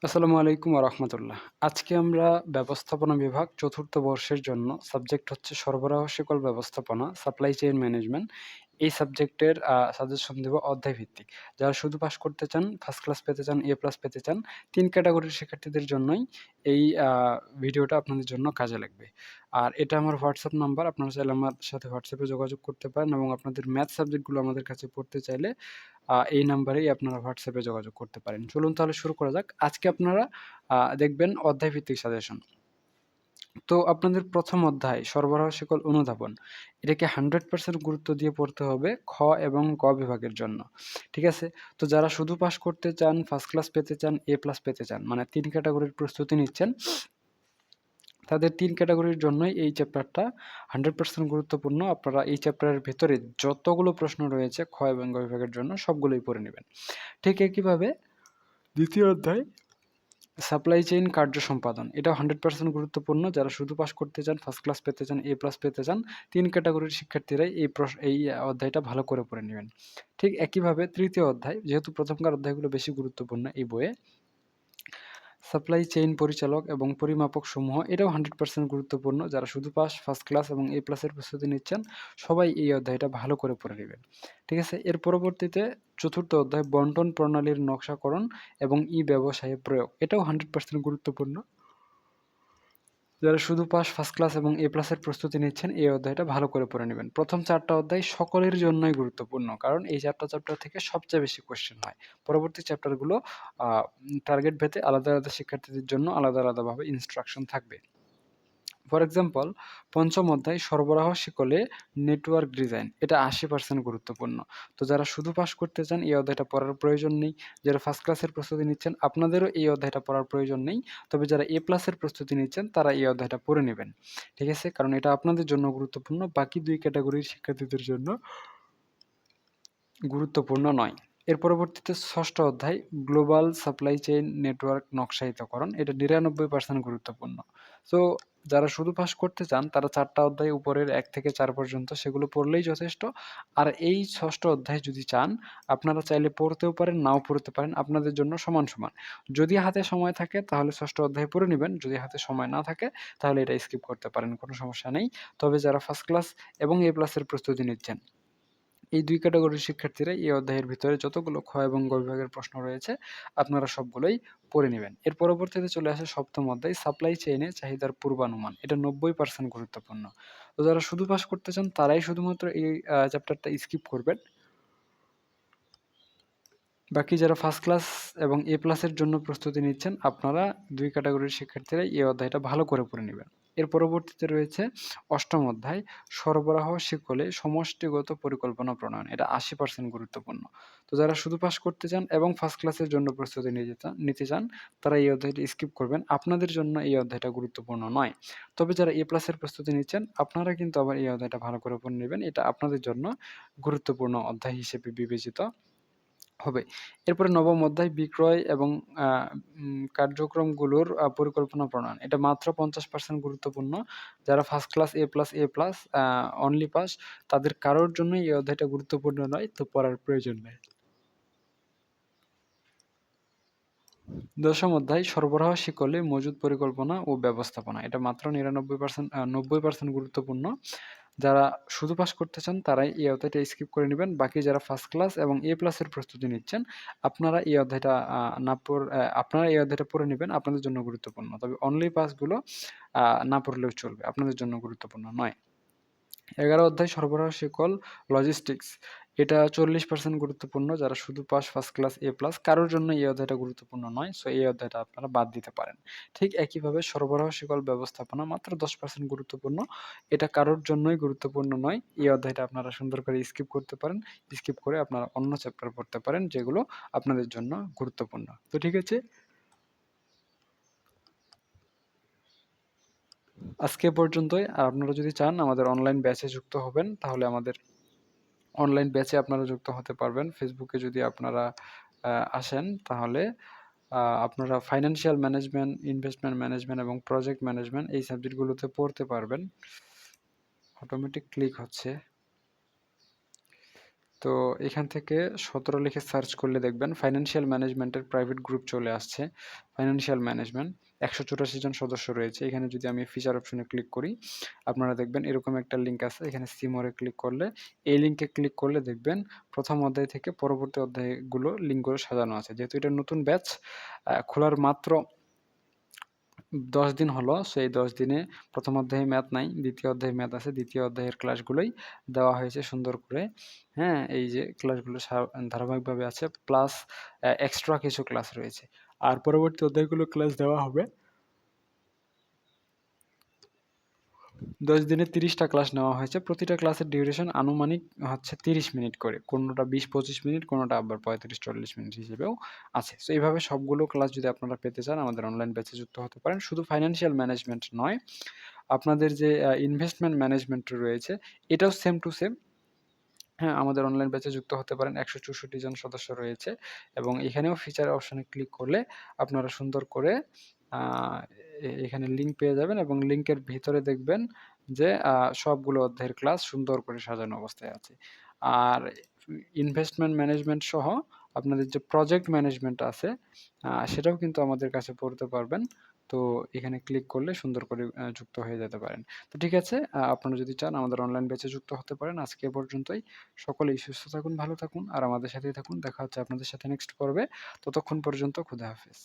আসসালামু আলাইকুম ওয়া রাহমাতুল্লাহ। আজকে আমরা ব্যবস্থাপনা বিভাগ ৪র্থ বর্ষের জন্য সাবজেক্ট হচ্ছে সরবরাহ শিকল ব্যবস্থাপনা, সাপ্লাই চেইন ম্যানেজমেন্ট। এই সাবজেক্টের সাজেশন দিব অধ্যায় ভিত্তিক। যারা শুধু পাস করতে চান, ফার্স্ট ক্লাস পেতে চান, এ প্লাস পেতে চান, ৩ ক্যাটেগরির শিক্ষার্থীদের জন্যই এই ভিডিওটা আপনাদের জন্য কাজে লাগবে। আর এটা আমার হোয়াটসঅ্যাপ নাম্বার। আপনারা চাইলে আমার সাথে হোয়াটসঅ্যাপে যোগাযোগ করতে পারেন এবং আপনাদের ম্যাথ সাবজেক্টগুলো আমাদের কাছে পড়তে চাইলে এই নাম্বারেই আপনারা হোয়াটসঅ্যাপে যোগাযোগ করতে পারেন। চলুন তাহলে শুরু করা যাক। আজকে আপনারা দেখবেন অধ্যায়ভিত্তিক সাজেশন। তো আপনাদের ১ম অধ্যায় সরবরাহ শিকল অনুধাবন। এটাকে 100% গুরুত্ব দিয়ে পড়তে হবে খ এবং গ বিভাগের জন্য। ঠিক আছে? তো যারা শুধু পাস করতে চান, ফার্স্ট ক্লাস পেতে চান, এ প্লাস পেতে চান, মানে ৩ ক্যাটেগরির প্রস্তুতি নিচ্ছেন, তাদের ৩ ক্যাটেগরির জন্যই এই চ্যাপ্টারটা 100% গুরুত্বপূর্ণ। আপনারা এই চ্যাপ্টারের ভেতরে যতগুলো প্রশ্ন রয়েছে খ এবং গ বিভাগের জন্য সবগুলোই পড়ে নিবেন। ঠিক একইভাবে ২য় অধ্যায় সাপ্লাই চেইন কার্য সম্পাদন। এটাও 100% গুরুত্বপূর্ণ। যারা শুধু পাস করতে চান, ফার্স্ট ক্লাস পেতে চান, এ প্লাস পেতে চান, ৩ ক্যাটেগরির শিক্ষার্থীরাই এই অধ্যায়টা ভালো করে পড়ে নিবেন। ঠিক একইভাবে ৩য় অধ্যায়, যেহেতু প্রথমকার অধ্যায়গুলো বেশি গুরুত্বপূর্ণ এই বইয়ে, সাপ্লাই চেইন পরিচালক এবং পরিমাপক সমূহ, এটাও 100% গুরুত্বপূর্ণ। যারা শুধু পাস, ফার্স্ট ক্লাস এবং এ প্লাসের প্রস্তুতি নিচ্ছেন, সবাই এই অধ্যায়টা ভালো করে পড়ে নিবেন। ঠিক আছে? এর পরবর্তীতে ৪র্থ অধ্যায় বন্টন প্রণালীর নকশাকরণ এবং ব্যবসায়ে প্রয়োগ। এটাও 100% গুরুত্বপূর্ণ। যারা শুধু পাস, ফার্স্ট ক্লাস এবং এ প্লাসের প্রস্তুতি নিচ্ছেন, এই অধ্যায়টা ভালো করে পড়ে নিবেন। প্রথম ৪ টা অধ্যায় সকলের জন্যই গুরুত্বপূর্ণ। কারণ এই ৪ টা চ্যাপ্টার থেকে সবচেয়ে বেশি কোয়েশ্চেন হয়। পরবর্তী চ্যাপ্টারগুলো আ টার্গেট ভেদে আলাদা, আলাদা শিক্ষার্থীদের জন্য আলাদা, আলাদাভাবে ইনস্ট্রাকশন থাকবে। ফর এক্সাম্পল, ৫ম অধ্যায় সরবরাহ শিকলে নেটওয়ার্ক ডিজাইন। এটা ৮০% গুরুত্বপূর্ণ। তো যারা শুধু পাস করতে চান, এই অধ্যায়টা পড়ার প্রয়োজন নেই। যারা ফার্স্ট ক্লাসের প্রস্তুতি নিচ্ছেন, আপনাদেরও এই অধ্যায়টা পড়ার প্রয়োজন নেই। তবে যারা এ প্লাসের প্রস্তুতি নিচ্ছেন, তারা এই অধ্যায়টা পড়ে নিবেন। ঠিক আছে? কারণ এটা আপনাদের জন্য গুরুত্বপূর্ণ। বাকি ২ ক্যাটেগরির শিক্ষার্থীদের জন্য গুরুত্বপূর্ণ নয়। এর পরবর্তীতে ৬ষ্ঠ অধ্যায় গ্লোবাল সাপ্লাই চেইন নেটওয়ার্ক নকশায়িতকরণ। এটা ৯৯% গুরুত্বপূর্ণ। সো যারা শুধু পাস করতে চান, তারা ৪ টা অধ্যায় উপরের ১ থেকে ৪ পর্যন্ত সেগুলো পড়লেই যথেষ্ট। আর এই ৬ষ্ঠ অধ্যায় যদি চান, আপনারা চাইলে পড়তেও পারেন, নাও পড়তে পারেন। আপনাদের জন্য সমান, সমান। যদি হাতে সময় থাকে তাহলে ৬ষ্ঠ অধ্যায় পড়ে নিবেন। যদি হাতে সময় না থাকে তাহলে এটা স্কিপ করতে পারেন। কোনো সমস্যা নেই। তবে যারা ফার্স্ট ক্লাস এবং এ প্লাসের প্রস্তুতি নিচ্ছেন, এই ২ ক্যাটেগরির শিক্ষার্থীরা এই অধ্যায়ের ভিতরে যতগুলো খ এবং গ বিভাগের প্রশ্ন রয়েছে, আপনারা সবগুলোই পড়ে নিবেন। এর পরবর্তীতে চলে আসে ৭ম অধ্যায় সাপ্লাই চেইনে চাহিদার পূর্বানুমান। এটা ৯০% গুরুত্বপূর্ণ। তো যারা শুধু পাস করতে চান, তারাই শুধুমাত্র এই চ্যাপ্টারটা স্কিপ করবেন। বাকি যারা ফার্স্ট ক্লাস এবং এ প্লাসের জন্য প্রস্তুতি নিচ্ছেন, আপনারা ২ ক্যাটেগরির শিক্ষার্থীরা এই অধ্যায়টা ভালো করে পড়ে নিবেন। এর পরবর্তীতে রয়েছে ৮ম অধ্যায় সরবরাহ শিকলে সমষ্টিগত পরিকল্পনা প্রণয়ন। এটা ৮০% গুরুত্বপূর্ণ। তো যারা শুধু পাস করতে চান এবং ফার্স্ট ক্লাসের জন্য প্রস্তুতি নিতে চান, তারা এই অধ্যায়টা স্কিপ করবেন। আপনাদের জন্য এই অধ্যায়টা গুরুত্বপূর্ণ নয়। তবে যারা এ প্লাসের প্রস্তুতি নিচ্ছেন, আপনারা কিন্তু আবার এই অধ্যায়টা ভালো করে পড়ে নিবেন। এটা আপনাদের জন্য গুরুত্বপূর্ণ অধ্যায় হিসেবে বিবেচিত হবে। এরপরে ৯ম অধ্যায় বিক্রয় এবং আ কার্যক্রমগুলোর পরিকল্পনা প্রণয়ন। এটা মাত্র ৫০% গুরুত্বপূর্ণ। যারা ফার্স্ট ক্লাস, এ প্লাস, অনলি পাস, তাদের কারোর জন্যই এই অধ্যায়টা গুরুত্বপূর্ণ নয়, তো পড়ার প্রয়োজন নেই। ১০ম অধ্যায় সরবরাহ শিকলে মজুত পরিকল্পনা ও ব্যবস্থাপনা। এটা মাত্র ৯০% গুরুত্বপূর্ণ। যারা শুধু পাস করতে চান, তারাই এই অধ্যায়টা স্কিপ করে নিবেন। বাকি যারা ফার্স্ট ক্লাস এবং এ প্লাসের প্রস্তুতি নিচ্ছেন, আপনারা এই অধ্যায়টা আ না পড় অ্যা আপনারা এই অধ্যায়টা পড়ে নিবেন, আপনাদের জন্য গুরুত্বপূর্ণ। তবে অনলি পাসগুলো আ না পড়লেও চলবে, আপনাদের জন্য গুরুত্বপূর্ণ নয়। ১১ অধ্যায় সরবরাহ শিকল লজিস্টিকস। এটা ৪০% গুরুত্বপূর্ণ। যারা শুধু পাস, ফার্স্ট ক্লাস, এ প্লাস, কারোর জন্য এই অধ্যায়টা গুরুত্বপূর্ণ নয়। সো এই অধ্যায়টা আপনারা বাদ দিতে পারেন। ঠিক একইভাবে সরবরাহ শিকল ব্যবস্থাপনা মাত্র ১০% গুরুত্বপূর্ণ। এটা কারোর জন্যই গুরুত্বপূর্ণ নয়। এই অধ্যায়টা আপনারা সুন্দর করে স্কিপ করতে পারেন। স্কিপ করে আপনারা অন্য চ্যাপ্টার পড়তে পারেন, যেগুলো আপনাদের জন্য গুরুত্বপূর্ণ। তো ঠিক আছে? আজকে এ পর্যন্তই। আর আপনারা যদি চান আমাদের অনলাইন ব্যাচে যুক্ত হবেন, তাহলে আমাদের অনলাইন ব্যাচে আপনারা যুক্ত হতে পারবেন। ফেসবুকে যদি আপনারা আসেন, তাহলে আপনারা ফাইন্যান্সিয়াল ম্যানেজমেন্ট, ইনভেস্টমেন্ট ম্যানেজমেন্ট এবং প্রজেক্ট ম্যানেজমেন্ট এই সাবজেক্টগুলোতে পড়তে পারবেন। অটোমেটিক ক্লিক হচ্ছে। তো এখান থেকে ১৭ লিখে সার্চ করলে দেখবেন ফাইন্যান্সিয়াল ম্যানেজমেন্টের প্রাইভেট গ্রুপ চলে আসছে। ফাইন্যান্সিয়াল ম্যানেজমেন্ট ১৮৪ জন সদস্য রয়েছে। এখানে যদি আমি ফিচার অপশনে ক্লিক করি, আপনারা দেখবেন এরকম একটা লিঙ্ক আছে। এখানে সি মোরে ক্লিক করলে, এই লিঙ্কে ক্লিক করলে দেখবেন ১ম অধ্যায় থেকে পরবর্তী অধ্যায়গুলো লিঙ্কগুলো সাজানো আছে। যেহেতু এটা নতুন ব্যাচ খোলার মাত্র ১০ দিন হলো। সেই ১০ দিনে ১ম অধ্যায়ে ম্যাথ নাই, ২য় অধ্যায়ে ম্যাথ আছে। ২য় অধ্যায়ের ক্লাসগুলোই দেওয়া হয়েছে সুন্দর করে। হ্যাঁ? এই যে ক্লাসগুলো ধারাবাহিকভাবে আছে, প্লাস এক্সট্রা কিছু ক্লাস রয়েছে। আর পরবর্তী অধ্যায়গুলো ক্লাস দেওয়া হবে। ১০ দিনে ৩০ টা ক্লাস নেওয়া হয়েছে। প্রতিটা ক্লাসের ডিউরেশন আনুমানিক হচ্ছে ৩০ মিনিট করে। কোনটা ২০-২৫ মিনিট, কোনটা আবার ৩৫-৪০ মিনিট হিসেবেও আছে। সো এইভাবে সবগুলো ক্লাস যদি আপনারা পেতে চান, আমাদের অনলাইন ব্যাচে যুক্ত হতে পারেন। শুধু ফাইন্যান্সিয়াল ম্যানেজমেন্ট নয়, আপনাদের যে ইনভেস্টমেন্ট ম্যানেজমেন্ট রয়েছে, এটাও সেম টু সেম। হ্যাঁ, আমাদের অনলাইন ব্যাচে যুক্ত হতে পারেন। ১৬৪ জন সদস্য রয়েছে এবং এখানেও ফিচার অপশনে ক্লিক করলে আপনারা সুন্দর করে আ এখানে লিঙ্ক পেয়ে যাবেন এবং লিঙ্কের ভিতরে দেখবেন যে সবগুলো অধ্যায়ের ক্লাস সুন্দর করে সাজানো অবস্থায় আছে। আর ইনভেস্টমেন্ট ম্যানেজমেন্ট সহ আপনাদের যে প্রজেক্ট ম্যানেজমেন্ট আছে, সেটাও কিন্তু আমাদের কাছে পড়তে পারবেন। তো এখানে ক্লিক করলে সুন্দর করে যুক্ত হয়ে যেতে পারেন। তো ঠিক আছে, আপনারা যদি চান আমাদের অনলাইন ব্যাচে যুক্ত হতে পারেন। আজকে এ পর্যন্তই। সকলেই সুস্থ থাকুন, ভালো থাকুন আর আমাদের সাথেই থাকুন। দেখা হচ্ছে আপনাদের সাথে নেক্সট পর্বে। ততক্ষণ পর্যন্ত খোদা হাফেজ।